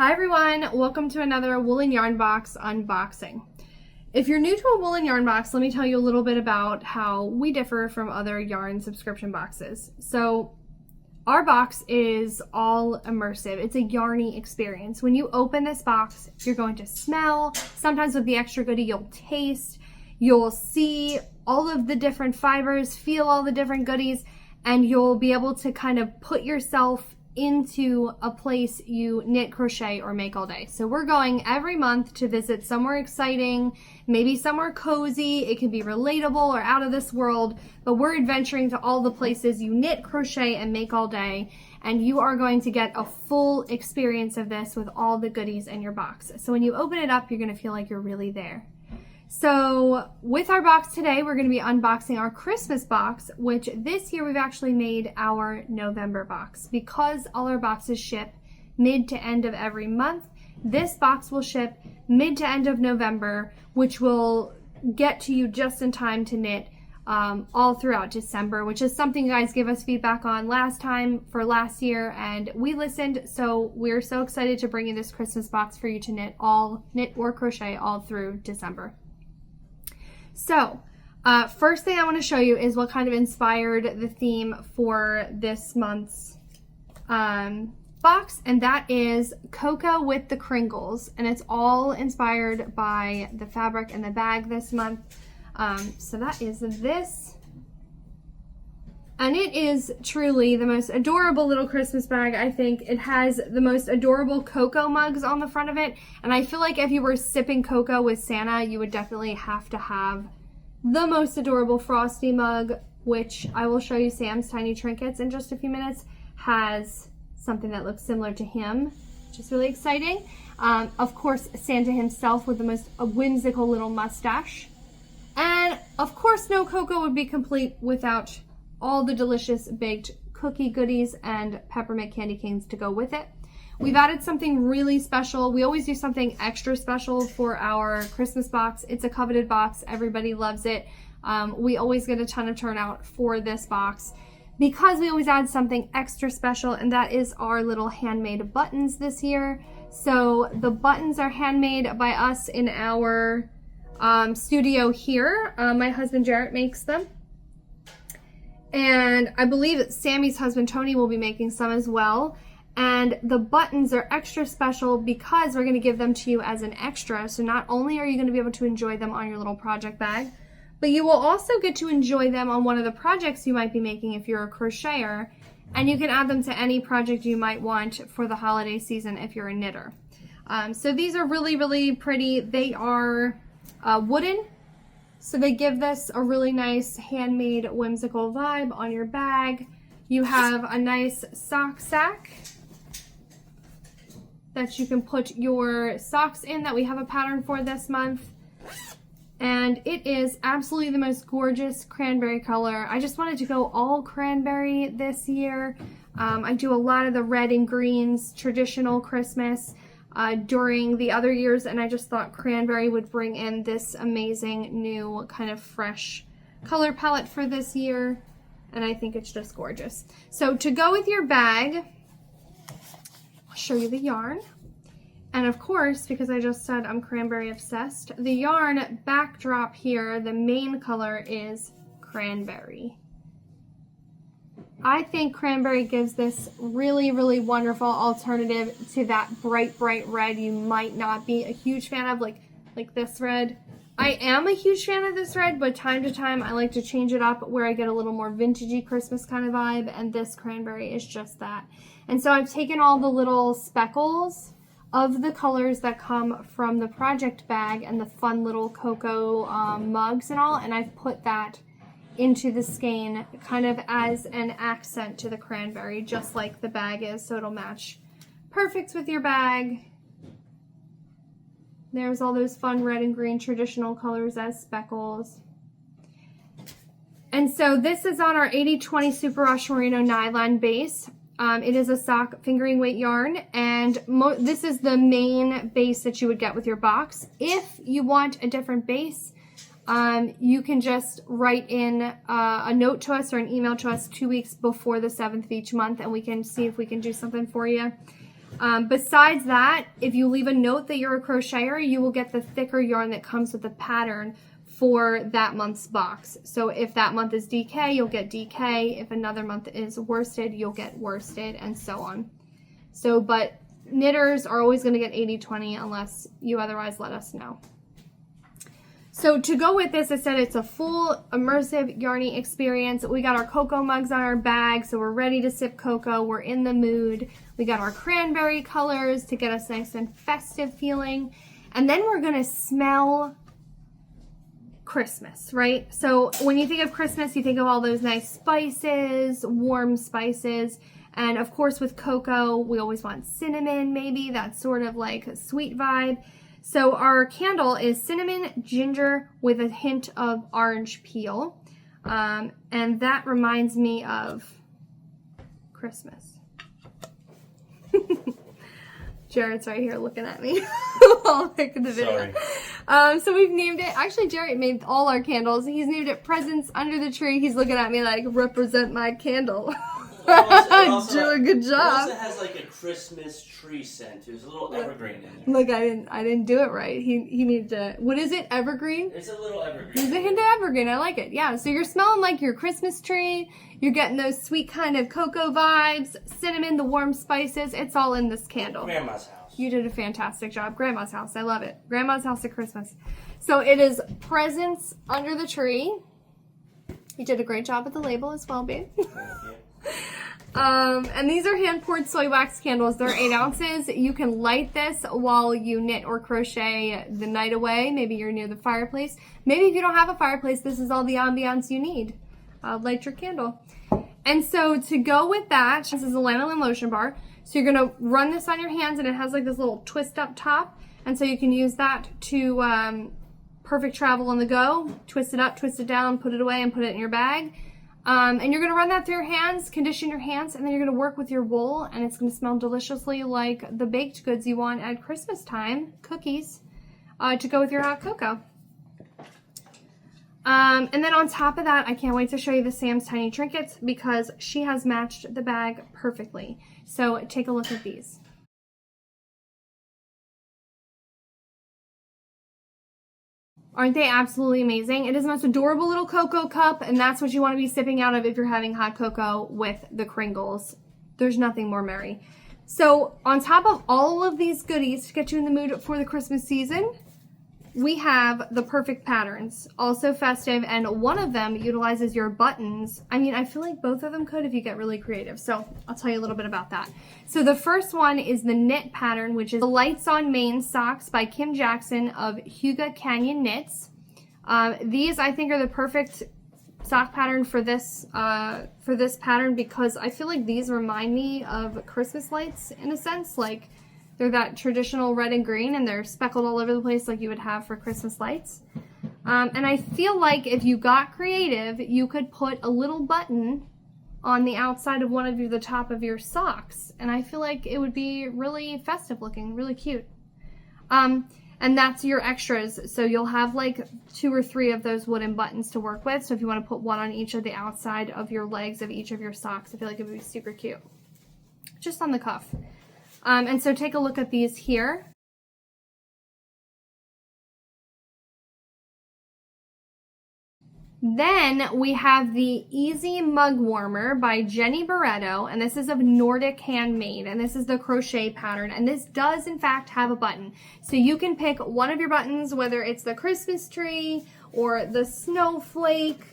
Hi everyone, welcome to another Woolen Yarn Box unboxing. If you're new to a Woolen Yarn Box, let me tell you a little bit about how we differ from other yarn subscription boxes. So our box is all immersive. It's a yarny experience. When you open this box, you're going to smell. Sometimes with the extra goodie, you'll taste. You'll see all of the different fibers, feel all the different goodies, and you'll be able to kind of put yourself into a place you knit, crochet, or make all day. So we're going every month to visit somewhere exciting, maybe somewhere cozy. It can be relatable or out of this world, but we're adventuring to all the places you knit, crochet, and make all day, and you are going to get a full experience of this with all the goodies in your box. So when you open it up, you're going to feel like you're really there. So with our box today, we're going to be unboxing our Christmas box, which this year we've actually made our November box. Because all our boxes ship mid to end of every month, this box will ship mid to end of November, which will get to you just in time to knit all throughout December, which is something you guys gave us feedback on last time for last year, and we listened, so we're so excited to bring you this Christmas box for you to knit or crochet all through December. So, first thing I want to show you is what kind of inspired the theme for this month's box, and that is Cocoa with the Kringles, and it's all inspired by the fabric and the bag this month. So that is this, and it is truly the most adorable little Christmas bag. I think it has the most adorable cocoa mugs on the front of it, and I feel like if you were sipping cocoa with Santa, you would definitely have to have the most adorable Frosty mug, which I will show you. Sam's Tiny Trinkets in just a few minutes has something that looks similar to him, which is really exciting. Of course, Santa himself with the most whimsical little mustache. And of course, no cocoa would be complete without all the delicious baked cookie goodies and peppermint candy canes to go with it. We've added something really special. We always do something extra special for our Christmas box. It's a coveted box. Everybody loves it. We always get a ton of turnout for this box because we always add something extra special, and that is our little handmade buttons this year. So the buttons are handmade by us in our studio here. My husband Jarrett makes them. And I believe that Sammy's husband Tony will be making some as well. And the buttons are extra special because we're going to give them to you as an extra. So not only are you going to be able to enjoy them on your little project bag, but you will also get to enjoy them on one of the projects you might be making if you're a crocheter. And you can add them to any project you might want for the holiday season if you're a knitter. So these are really, really pretty. They are wooden. So they give this a really nice handmade whimsical vibe on your bag. You have a nice sock sack that you can put your socks in that we have a pattern for this month. And it is absolutely the most gorgeous cranberry color. I just wanted to go all cranberry this year. I do a lot of the red and greens, traditional Christmas during the other years, and I just thought cranberry would bring in this amazing new kind of fresh color palette for this year, and I think it's just gorgeous. So to go with your bag, I'll show you the yarn. And of course, because I just said I'm cranberry obsessed, the yarn backdrop here, the main color is cranberry. I think cranberry gives this really, really wonderful alternative to that bright, bright red you might not be a huge fan of, like this red. I am a huge fan of this red, but time to time I like to change it up where I get a little more vintagey Christmas kind of vibe, and this cranberry is just that. And so I've taken all the little speckles of the colors that come from the project bag and the fun little cocoa mugs and all, and I've put that into the skein kind of as an accent to the cranberry, just like the bag is, so it'll match perfect with your bag. There's all those fun red and green traditional colors as speckles. And so this is on our 80/20 Super Wash Merino nylon base. It is a sock fingering weight yarn, and this is the main base that you would get with your box. If you want a different base, you can just write in a note to us or an email to us 2 weeks before the 7th of each month, and we can see if we can do something for you. Besides that, if you leave a note that you're a crocheter, you will get the thicker yarn that comes with the pattern for that month's box. So if that month is DK, you'll get DK. If another month is worsted, you'll get worsted, and so on. So, but knitters are always going to get 80/20 unless you otherwise let us know. So to go with this, I said it's a full immersive yarny experience. We got our cocoa mugs on our bag, so we're ready to sip cocoa. We're in the mood. We got our cranberry colors to get us nice and festive feeling. And then we're gonna smell Christmas, right? So when you think of Christmas, you think of all those nice spices, warm spices. And of course with cocoa, we always want cinnamon, maybe that sort of like sweet vibe. So our candle is cinnamon ginger with a hint of orange peel. And that reminds me of Christmas. Jared's right here looking at me while making the video. Sorry. So we've named it, actually Jared made all our candles. He's named it Presents Under the Tree. He's looking at me like, represent my candle. Do a good job. It also has like a Christmas tree scent. There's a little evergreen in there. Look, I didn't do it right. He needed to. What is it? Evergreen? It's a little evergreen. There's a hint of evergreen. I like it. Yeah. So you're smelling like your Christmas tree. You're getting those sweet kind of cocoa vibes, cinnamon, the warm spices. It's all in this candle. Grandma's house. You did a fantastic job. Grandma's house. I love it. Grandma's house at Christmas. So it is Presents Under the Tree. You did a great job with the label as well, babe. Thank you. And these are hand-poured soy wax candles. They're 8 ounces. You can light this while you knit or crochet the night away. Maybe you're near the fireplace. Maybe if you don't have a fireplace, this is all the ambiance you need. Light your candle. And so to go with that, this is a lanolin lotion bar. So you're going to run this on your hands, and it has like this little twist up top. And so you can use that to perfect travel on the go. Twist it up, twist it down, put it away, and put it in your bag. And you're going to run that through your hands, condition your hands, and then you're going to work with your wool, and it's going to smell deliciously like the baked goods you want at Christmas time, cookies, to go with your hot cocoa. And then on top of that, I can't wait to show you the Sam's Tiny Trinkets because she has matched the bag perfectly. So take a look at these. Aren't they absolutely amazing? It is the most adorable little cocoa cup, and that's what you want to be sipping out of if you're having hot cocoa with the Kringles. There's nothing more merry. So on top of all of these goodies to get you in the mood for the Christmas season, we have the perfect patterns, also festive, and one of them utilizes your buttons. I mean, I feel like both of them could if you get really creative, so I'll tell you a little bit about that. So the first one is the knit pattern, which is the Lights on Main socks by Kim Jackson of Huga Canyon Knits. These, I think, are the perfect sock pattern for this pattern because I feel like these remind me of Christmas lights in a sense, like they're that traditional red and green, and they're speckled all over the place like you would have for Christmas lights. And I feel like if you got creative, you could put a little button on the outside of one of the top of your socks. And I feel like it would be really festive looking, really cute. And that's your extras. So you'll have like 2 or 3 of those wooden buttons to work with. So if you want to put one on each of the outside of your legs of each of your socks, I feel like it would be super cute. Just on the cuff. And so take a look at these here. Then we have the Easy Mug Warmer by Jenny Barretto, and this is of Nordic Handmade, and this is the crochet pattern, and this does in fact have a button. So you can pick one of your buttons, whether it's the Christmas tree or the snowflake,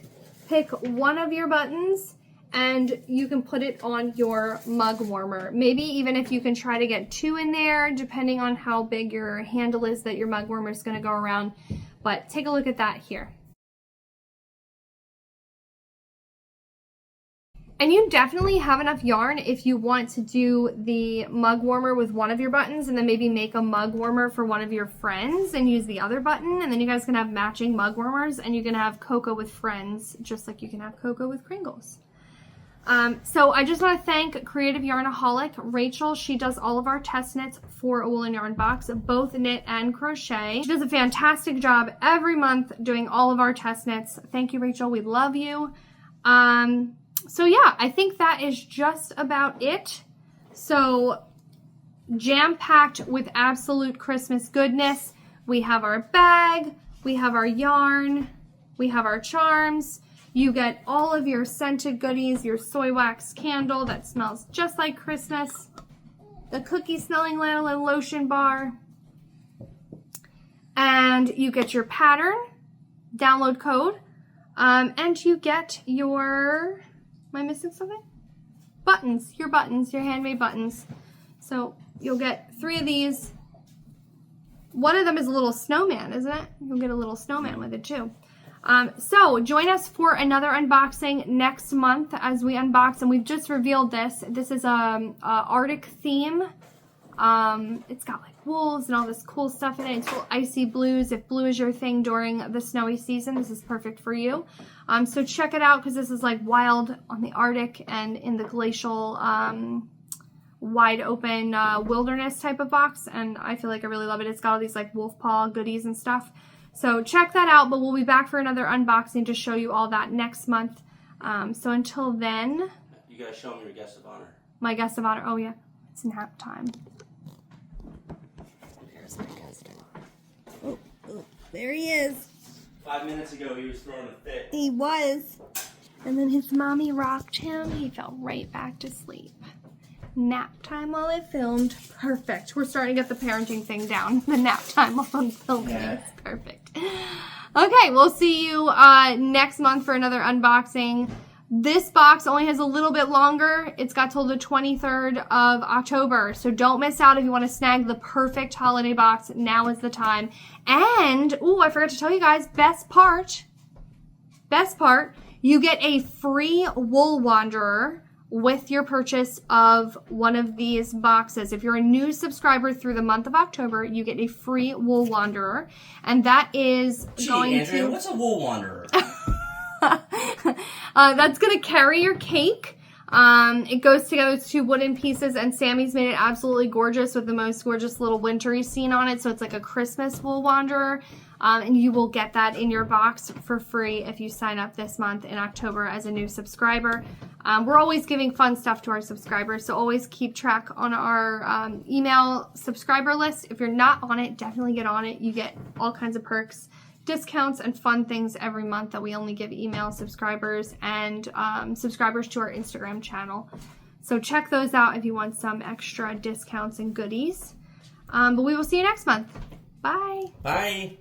pick one of your buttons and you can put it on your mug warmer. Maybe even if you can try to get 2 in there, depending on how big your handle is that your mug warmer is going to go around. But take a look at that here. And you definitely have enough yarn if you want to do the mug warmer with one of your buttons and then maybe make a mug warmer for one of your friends and use the other button, and then you guys can have matching mug warmers and you can have cocoa with friends just like you can have cocoa with Kringles. So I just want to thank Creative Yarnaholic Rachel. She does all of our test knits for a Woolen Yarn Box, both knit and crochet. She does a fantastic job every month doing all of our test knits. Thank you, Rachel. We love you. So yeah, I think that is just about it. So jam-packed with absolute Christmas goodness. We have our bag, we have our yarn, we have our charms. You get all of your scented goodies, your soy wax candle that smells just like Christmas, the cookie smelling lanolin lotion bar, and you get your pattern, download code, and you get your, am I missing something? Buttons, your handmade buttons. So you'll get 3 of these. One of them is a little snowman, isn't it? You'll get a little snowman with it too. So join us for another unboxing next month as we unbox, and we've just revealed this. This is a Arctic theme. It's got like wolves and all this cool stuff in it. It's full icy blues. If blue is your thing during the snowy season, this is perfect for you. So check it out because this is like wild on the Arctic and in the glacial wide open wilderness type of box, and I feel like I really love it. It's got all these like wolf paw goodies and stuff. So check that out, but we'll be back for another unboxing to show you all that next month. So until then... You gotta show me your guest of honor. My guest of honor. Oh, yeah. It's nap time. There's my guest of honor. Oh, there he is. 5 minutes ago, he was throwing a fit. He was. And then his mommy rocked him. He fell right back to sleep. Nap time while I filmed. Perfect. We're starting to get the parenting thing down. The nap time while I'm filming. Yeah. It's perfect. Okay, we'll see you next month for another unboxing. This box only has a little bit longer. It's got till the 23rd of October. So don't miss out if you want to snag the perfect holiday box. Now is the time. And, ooh, I forgot to tell you guys, best part, you get a free Wool Wanderer with your purchase of one of these boxes. If you're a new subscriber through the month of October, you get a free Wool Wanderer, and that is Andrea, what's a Wool Wanderer? That's going to carry your cake. It goes together with 2 wooden pieces, and Sammy's made it absolutely gorgeous with the most gorgeous little wintry scene on it, so it's like a Christmas Wool Wanderer. And you will get that in your box for free if you sign up this month in October as a new subscriber. We're always giving fun stuff to our subscribers, so always keep track on our email subscriber list. If you're not on it, definitely get on it. You get all kinds of perks, discounts, and fun things every month that we only give email subscribers and subscribers to our Instagram channel. So check those out if you want some extra discounts and goodies. But we will see you next month. Bye. Bye.